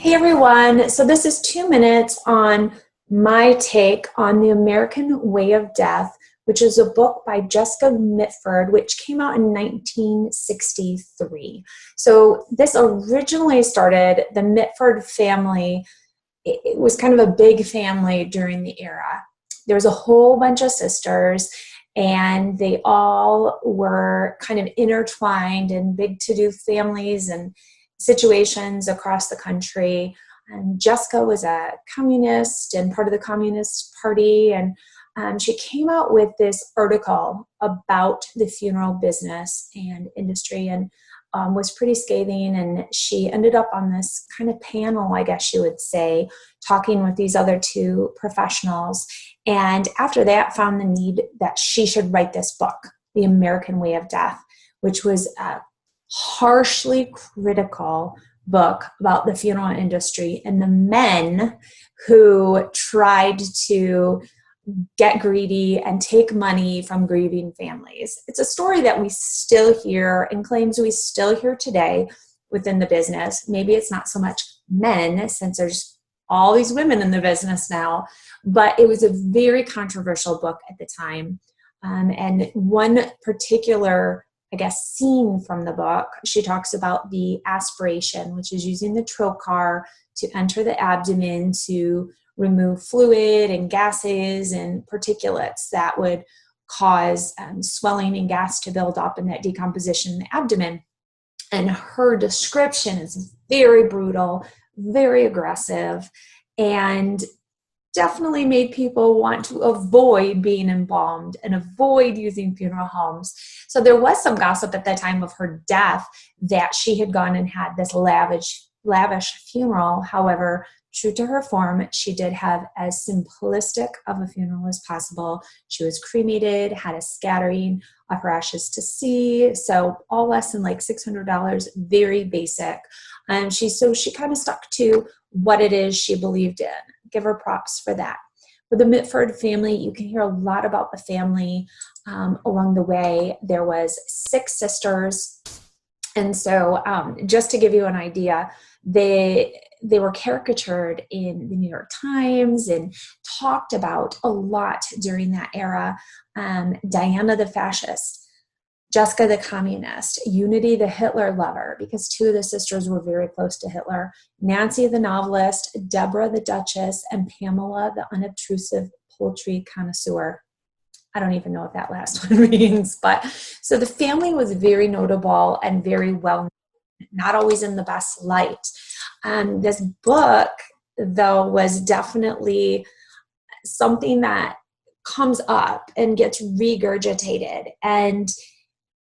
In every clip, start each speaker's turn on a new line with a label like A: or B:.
A: Hey everyone, so this is 2 minutes on my take on The American Way of Death, which is a book by Jessica Mitford, which came out in 1963. So this originally started, the Mitford family, it was kind of a big family during the era. There was a whole bunch of sisters, and they all were kind of intertwined in big to-do families and situations across the country. And Jessica was a communist and part of the Communist Party, and she came out with this article about the funeral business and industry, and was pretty scathing. And she ended up on this kind of panel, I guess you would say, talking with these other two professionals. And after that, found the need that she should write this book, The American Way of Death, which was harshly critical book about the funeral industry and the men who tried to get greedy and take money from grieving families. It's a story that we still hear and claims we still hear today within the business. Maybe it's not so much men, since there's all these women in the business now, but it was a very controversial book at the time. And one particular scene from the book, she talks about the aspiration, which is using the trocar to enter the abdomen to remove fluid and gases and particulates that would cause swelling and gas to build up in that decomposition in the abdomen. And her description is very brutal, very aggressive, and definitely made people want to avoid being embalmed and avoid using funeral homes. So there was some gossip at the time of her death that she had gone and had this lavish funeral. However, true to her form, she did have as simplistic of a funeral as possible. She was cremated, had a scattering of her ashes to sea, so all less than like $600, very basic. She kind of stuck to what it is she believed in. Give her props for that. With the Mitford family, you can hear a lot about the family along the way. There was 6 sisters, and so just to give you an idea, they were caricatured in the New York Times and talked about a lot during that era. Diana the fascist, Jessica the communist, Unity the Hitler lover, because 2 of the sisters were very close to Hitler, Nancy the novelist, Deborah the duchess, and Pamela the unobtrusive poultry connoisseur. I don't even know what that last one means, but so the family was very notable and very well known, not always in the best light. This book, though, was definitely something that comes up and gets regurgitated and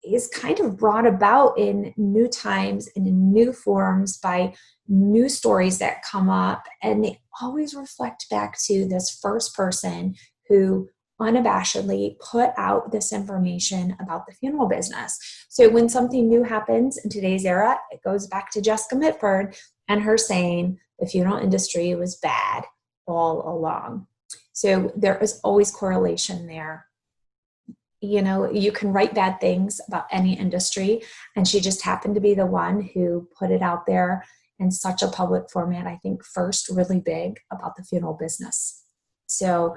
A: is kind of brought about in new times and in new forms by new stories that come up, and they always reflect back to this first person who unabashedly put out this information about the funeral business. So when something new happens in today's era, it goes back to Jessica Mitford and her saying the funeral industry was bad all along. So there is always correlation there. You know, you can write bad things about any industry, and she just happened to be the one who put it out there in such a public format, I think first really big about the funeral business. So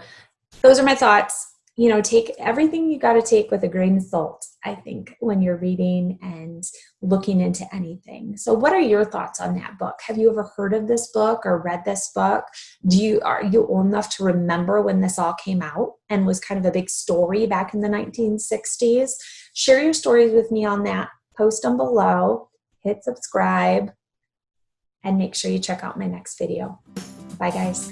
A: those are my thoughts. You know, take everything you got to take with a grain of salt, I think, when you're reading and looking into anything. So what are your thoughts on that book? Have you ever heard of this book or read this book? Are you old enough to remember when this all came out and was kind of a big story back in the 1960s? Share your stories with me on that. Post them below, hit subscribe, and make sure you check out my next video. Bye, guys.